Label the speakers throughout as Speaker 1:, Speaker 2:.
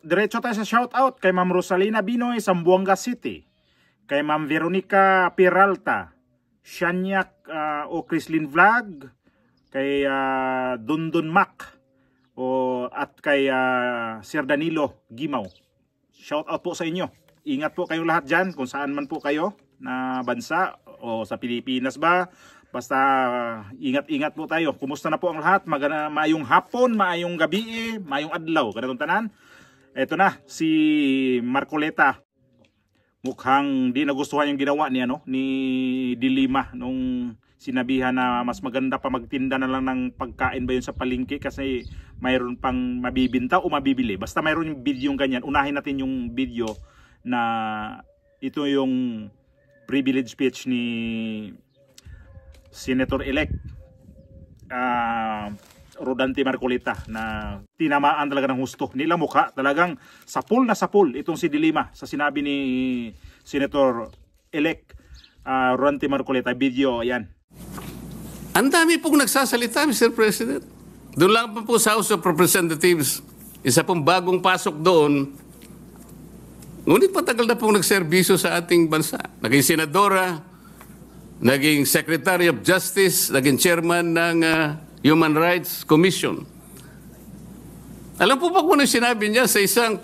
Speaker 1: diretso tayo sa shoutout kay Ma'am Rosalina Binoy, Zamboanga City. Kay Ma'am Veronica Peralta, Shanyak o Chrislyn Vlog, kay Dundun Mac, at kay Sir Danilo Gimaw. Shoutout po sa inyo. Ingat po kayong lahat dyan kung saan man po kayo na bansa o sa Pilipinas ba. Basta ingat-ingat po tayo. Kumusta na po ang lahat? Maayong hapon, maayong gabi, maayong adlaw. Kanatong tanan. Ito na, si Marcoleta. Mukhang di nagustuhan yung ginawa niya, no? Ni Dilima nung sinabihan na mas maganda pa magtinda na lang ng pagkain ba yun sa palengke kasi mayroon pang mabibinta o mabibili. Basta mayroon yung video yung ganyan. Unahin natin yung video na ito yung privilege speech ni Senator-elect Rodante Marcoleta na tinamaan talaga ng husto. Nila mukha talagang sapul na sapul itong si Dilima sa sinabi ni Senator-elect Rodante Marcoleta. Video, ayan.
Speaker 2: Ang dami pong nagsasalita, Mr. President. Doon lang po sa House of Representatives. Isa pong bagong pasok doon. Ngunit patagal na pong nagserbisyo sa ating bansa. Naging senadora, naging Secretary of Justice, naging chairman ng Human Rights Commission. Alam po ba kung ano sinabi niya sa isang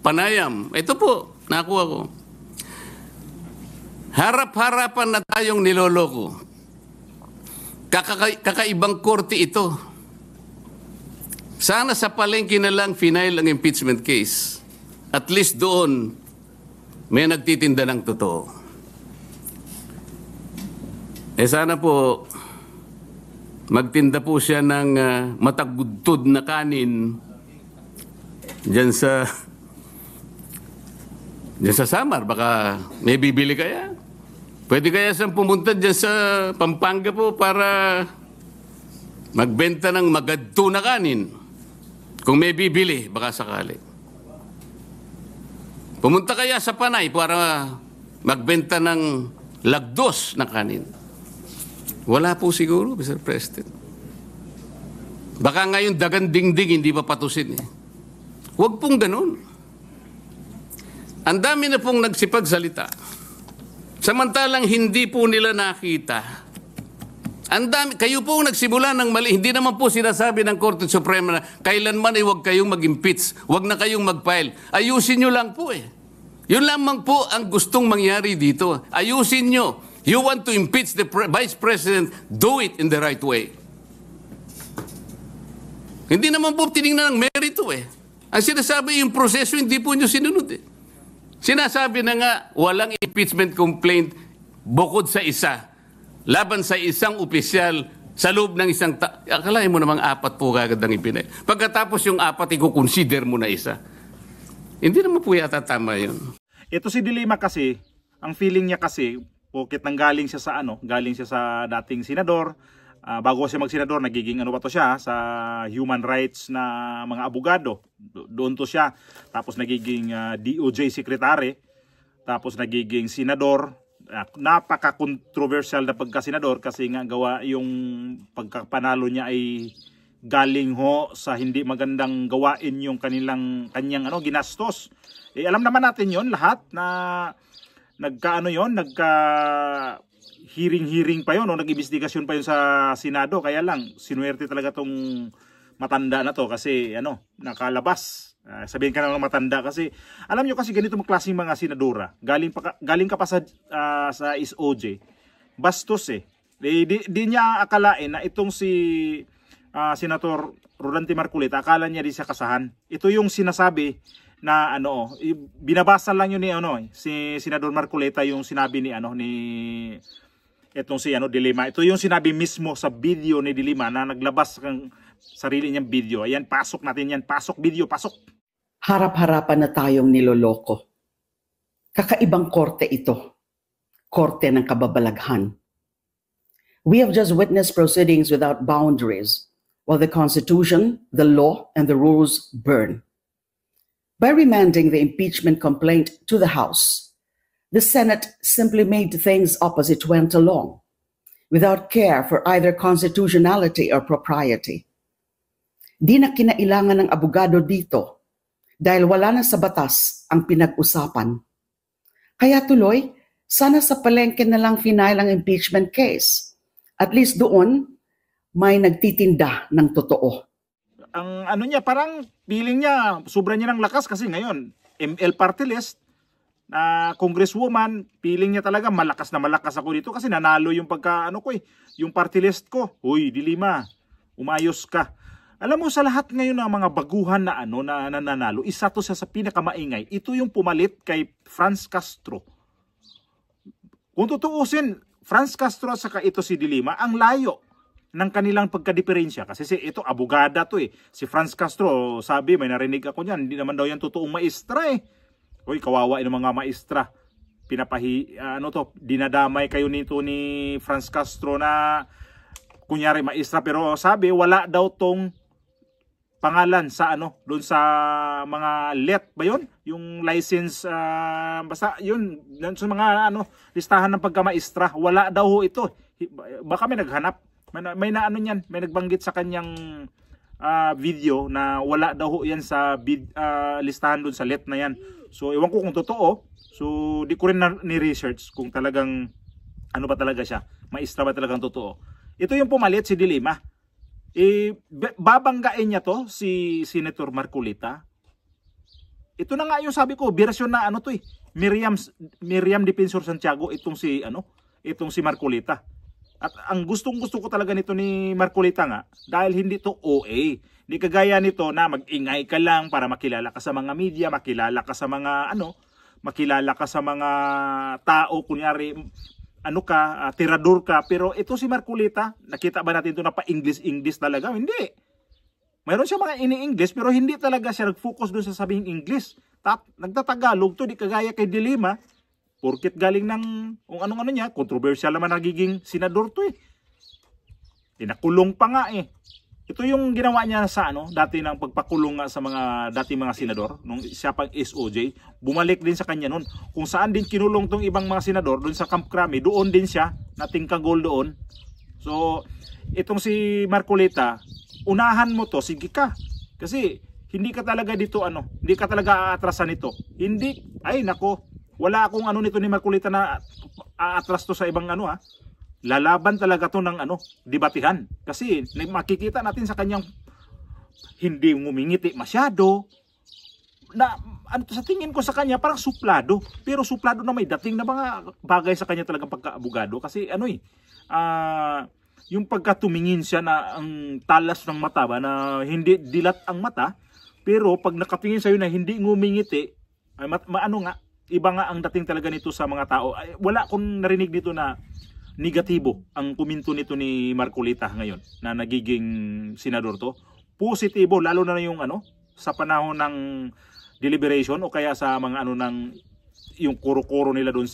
Speaker 2: panayam? Ito po, nakuha ko. Harap-harapan na tayong niloloko. Kakaibang korte ito. Sana sa palengke na lang final ang impeachment case. At least doon, may nagtitinda ng totoo. Sana po, magtinda po siya ng matagudtod na kanin dyan sa Samar. Baka may bibili kaya. Pwede kaya siyang pumunta dyan sa Pampanga po para magbenta ng magadto na kanin. Kung may bibili, baka sakali. Pumunta kaya sa Panay para magbenta ng lagdos na kanin. Wala po siguro, Mr. President. Baka ngayon dagan dingding, hindi pa patusin. Huwag pong ganun. Ang dami na pong nagsipagsalita. Samantalang hindi po nila nakita. Ang dami, kayo po nagsimula ng mali. Hindi naman po sinasabi ng Korte Suprema na kailanman ay huwag kayong mag-impeach, huwag na kayong mag-file. Ayusin nyo lang po eh. Yun lamang po ang gustong mangyari dito. Ayusin nyo. You want to impeach the Vice President, do it in the right way. Hindi naman po tinignan ng merito eh. Ang sinasabi yung proseso, hindi po nyo sinunod eh. Sinasabi na nga, walang impeachment complaint bukod sa isa. Laban sa isang opisyal sa loob ng isang akalain mo namang 4 po kagad ang ipinay. Pagkatapos yung 4, i-consider mo na isa. Hindi naman po yata tama yun.
Speaker 1: Ito si Dilima kasi, ang feeling niya kasi, pokit nang galing siya sa dating senador, bago siya mag-senador, nagiging ano ba to siya, sa human rights na mga abogado. Doon to siya. Tapos nagiging DOJ secretary, tapos nagiging senador. Napaka-controversial na pagka-senador kasi nga gawa yung pagkapanalo niya ay galing ho sa hindi magandang gawain yung kanyang ginastos. Alam naman natin yon lahat na hearing pa yon o nag-investigasyon pa yon sa Senado. Kaya lang sinuwerte talaga tong matanda na to kasi nakalabas. Sabihin ka na ng matanda kasi alam nyo kasi ganito mga klaseng mga senadora galing ka pa sa SOJ bastos eh. Di niya akalain na itong si Senator Rodante Marcoleta, akala niya di siya kasahan. Ito yung sinasabi na binabasa lang yun ni si Senador Marcoleta, yung sinabi ni itong si Dilima. Ito yung sinabi mismo sa video ni Dilima na naglabas ng sarili niyang video. Ayan, pasok natin yan. Pasok video, pasok.
Speaker 3: Harap-harapan na tayong niloloko. Kakaibang korte ito. Korte ng kababalaghan. We have just witnessed proceedings without boundaries, while the Constitution, the law, and the rules burn. By remanding the impeachment complaint to the House, the Senate simply made things up as it went along, without care for either constitutionality or propriety. Di na kinailangan ng abogado dito dahil wala na sa batas ang pinag-usapan. Kaya tuloy, sana sa palengke na lang final ang impeachment case. At least doon, may nagtitinda ng totoo.
Speaker 1: Ang ano niya, parang feeling niya, sobra niya ng lakas kasi ngayon, ML party list, na congresswoman, feeling niya talaga malakas na malakas ako dito kasi nanalo yung yung party list ko. Uy, De Lima, umayos ka. Alam mo, sa lahat ngayon ng mga baguhan na na nanalo, isa to sa pinakamaingay. Ito yung pumalit kay Franz Castro. Kung tutuusin, Franz Castro at saka ito si De Lima, ang layo ng kanilang pagkadiferensya. Kasi ito, abogada to eh. Si Franz Castro, sabi, may narinig ako niyan, hindi naman daw yan totoong maestra eh. Uy, kawawa yung mga maestra. Dinadamay kayo nito ni Franz Castro na kunyari maestra, pero sabi, wala daw tong pangalan sa doon sa mga let ba yun? Yung license, basta yun, sa mga listahan ng pagkamaestra, wala daw ho ito. Baka may naghanap, may niyan, may nagbanggit sa kanyang video na wala daw ho yan sa listahan doon sa let na yan. So ewan ko kung totoo, so di ko rin ni-research kung talagang ba talaga siya, maestra ba talagang totoo. Ito yung pumalit, si De Lima. Babanggain niya to si Senator Marcolita. Ito na nga yung sabi ko, version na Miriam Defensor Santiago, itong si Marcolita. At ang gustong-gusto ko talaga nito ni Marcolita nga, dahil hindi to OA. Hindi kagaya nito na mag-ingay ka lang para makilala ka sa mga media, makilala ka sa mga makilala ka sa mga tao, kunyari tirador ka. Pero ito si Marcolita, nakita ba natin ito na pa-English talaga? Hindi. Mayroon siya mga ini-English pero hindi talaga siya nag-focus doon sa sabihing English. Nagtatagalog to, di kagaya kay De Lima. Porkit galing ng kung anong niya, controversial naman nagiging senador to eh. Tinakulong pa nga eh. Ito yung ginawa niya sa dati ng pagpakulong nga sa mga dating mga senador nung siya pang SOJ, bumalik din sa kanya noon. Kung saan din kinulong tong ibang mga senador doon sa Camp Crame, doon din siya nating kagol doon. So, itong si Marcolita, unahan mo to, sige ka. Kasi hindi ka talaga dito hindi ka talaga aatrasan nito. Hindi, ay nako, wala akong nito ni Marcolita na aatras to sa ibang lalaban talaga to ng debatihan. Kasi makikita natin sa kanyang hindi ngumingiti masyado. Na sa tingin ko sa kanya parang suplado, pero suplado na may dating na mga bagay sa kanya talagang pagkaabogado. Kasi yung pagkatumingin siya na ang talas ng mata ba, na hindi dilat ang mata, pero pag nakatingin sa iyo na hindi ngumingiti, ay iba nga ang dating talaga nito sa mga tao. Ay, wala akong narinig dito na negatibo ang kuminto nito ni Marcolita ngayon na nagiging senador to. Positibo, lalo na yung sa panahon ng deliberation o kaya sa mga yung kuro-kuro nila doon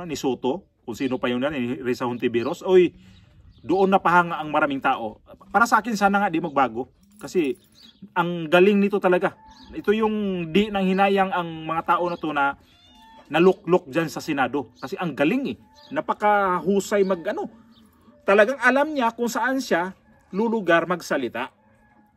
Speaker 1: ni Soto, kung sino pa yun ni Risa Hontiveros. Oy, doon napahanga ang maraming tao. Para sa akin sana nga di magbago kasi ang galing nito talaga. Ito yung di nang hinayang ang mga tao na to na naluklok dyan sa Senado. Kasi ang galing napakahusay talagang alam niya kung saan siya lulugar magsalita.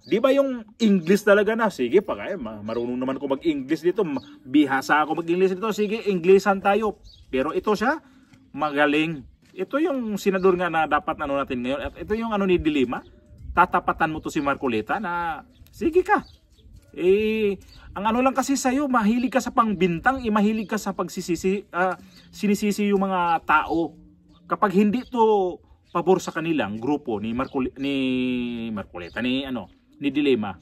Speaker 1: Di ba yung English talaga na, sige marunong naman ko mag-English dito, bihasa ako mag-English dito, sige, Englishan tayo. Pero ito siya, magaling. Ito yung senador nga na dapat natin ngayon. At ito yung ni De Lima, tatapatan mo to si Marcolita na, sige ka. Ang lang kasi sa'yo, mahilig ka sa pangbintang, mahilig ka sa sinisisi yung mga tao. Kapag hindi to pabor sa kanilang grupo ni Marcolita, ni De Lima,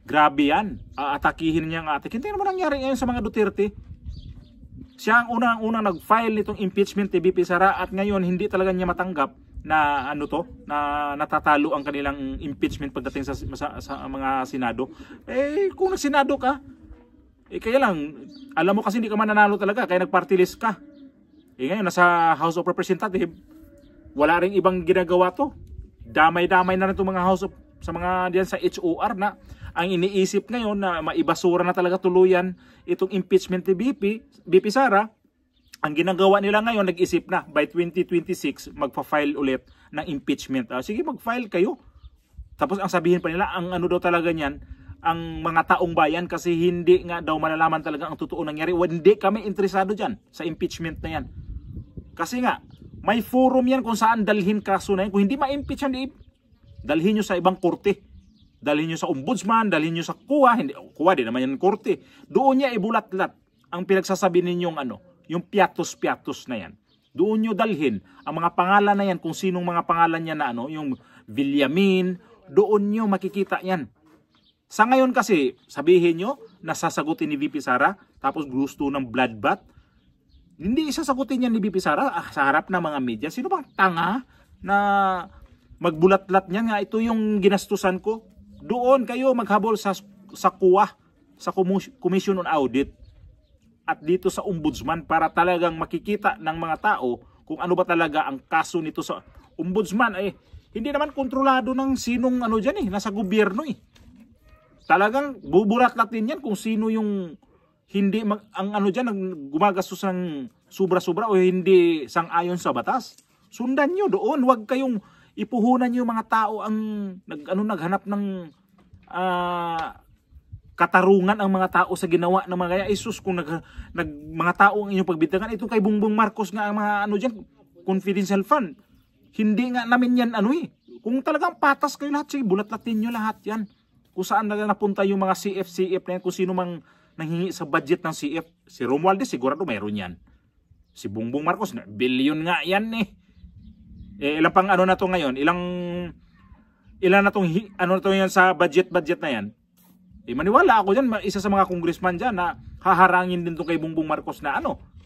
Speaker 1: grabe yan. Atakihin niya ang atik. Hindi naman nangyari ngayon sa mga Duterte. Siya ang unang nag-file nitong impeachment kay VP Sara at ngayon hindi talaga niya matanggap na na natatalo ang kanilang impeachment pagdating sa mga Senado. Kung nag-Senado ka, kaya lang, alam mo kasi hindi ka mananalo talaga, kaya nag-party list ka. Ngayon, nasa House of Representatives, wala ring ibang ginagawa to. Damay-damay na rin itong mga sa mga diyan sa HOR na ang iniisip ngayon na maibasura na talaga tuluyan itong impeachment ni VP Sara. Ang ginagawa nila ngayon, nag-isip na by 2026 magpa-file ulit ng impeachment. Sige, mag-file kayo. Tapos ang sabihin pa nila, ang daw talaga niyan, ang mga taong bayan kasi hindi nga daw malalaman talaga ang totoo nangyari. Hindi kami interesado dyan sa impeachment na yan. Kasi nga, may forum yan kung saan dalhin kaso na yan. Kung hindi ma-impeach yan, dalhin nyo sa ibang korte. Dalhin nyo sa ombudsman, dalhin nyo sa kuwa. Hindi, kuwa din naman yan korte. Doon niya ibulat-lat ang pinagsasabi ninyong yung piatos-piatos na yan. Doon nyo dalhin ang mga pangalan na yan, kung sinong mga pangalan niya na yung Villamin, doon nyo makikita yan. Sa ngayon kasi, sabihin nyo, nasasagutin ni VP Sara, tapos gusto ng bloodbath. Hindi isasagutin yan ni VP Sara sa harap ng mga media. Sino bang tanga na magbulat-lat niya nga, ito yung ginastusan ko? Doon kayo maghabol sa kuwa, sa Commission on Audit, at dito sa Ombudsman para talagang makikita ng mga tao kung ano ba talaga ang kaso nito sa Ombudsman. Hindi naman kontrolado ng sinong dyan nasa gobyerno Talagang bubulat-latin yan kung sino yung hindi ang dyan, ang gumagastos ng sobra-sobra o hindi sang-ayon sa batas. Sundan nyo doon, huwag kayong ipuhunan nyo yung mga tao ang naghanap ng katarungan ang mga tao sa ginawa ng mga kaya. Isus, kung mga tao ang inyong pagbintangan, ito kay Bongbong Marcos nga ang mga dyan, confidential fund. Hindi nga namin yan Kung talagang patas kayo lahat, sige, bulat-latin nyo lahat yan. Kung saan napunta yung mga CF na yan, kung sino mang nanghingi sa budget ng CF. Si Romualdez, sigurado mayroon yan. Si Bongbong Marcos, billion nga yan ilang pang na to ngayon? Ilan na tong yan sa budget na yan? Maniwala ako dyan, isa sa mga congressman dyan na haharangin din to kay Bongbong Marcos na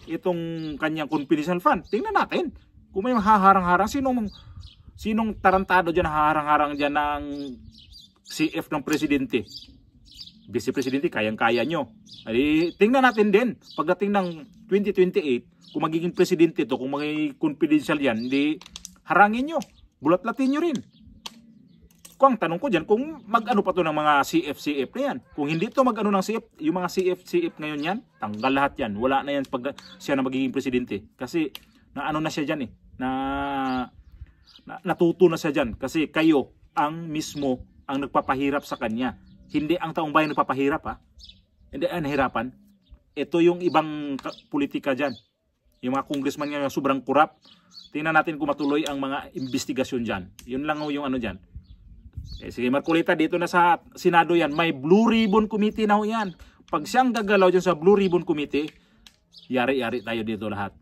Speaker 1: itong kanyang confidential fund. Tingnan natin. Kung may haharang-harang, sinong tarantado dyan, haharang-harang dyan ng CF ng presidente, vice presidente, kayang-kaya nyo. Tingnan natin din, pagdating ng 2028, kung magiging presidente to, kung may confidential yan, hindi harangin nyo, bulat-latin nyo rin. Kung ang tanong ko dyan, kung mag-ano pa to ng mga CF na yan. Kung hindi to mag-ano ng CF, yung mga CF ngayon yan, tanggal lahat yan. Wala na yan pag siya na magiging presidente. Kasi, na siya dyan natuto na siya dyan. Kasi kayo, ang mismo, ang nagpapahirap sa kanya. Hindi ang taong bayan nagpapahirap Hindi ang nahirapan. Ito yung ibang politika dyan. Yung mga congressman nga sobrang kurap. Tingnan natin kung matuloy ang mga investigasyon dyan. Yun lang yung dyan. Sige Marcolita, dito na sa Senado yan. May Blue Ribbon Committee na yan. Pag siyang gagalaw dyan sa Blue Ribbon Committee, yari-yari tayo dito lahat.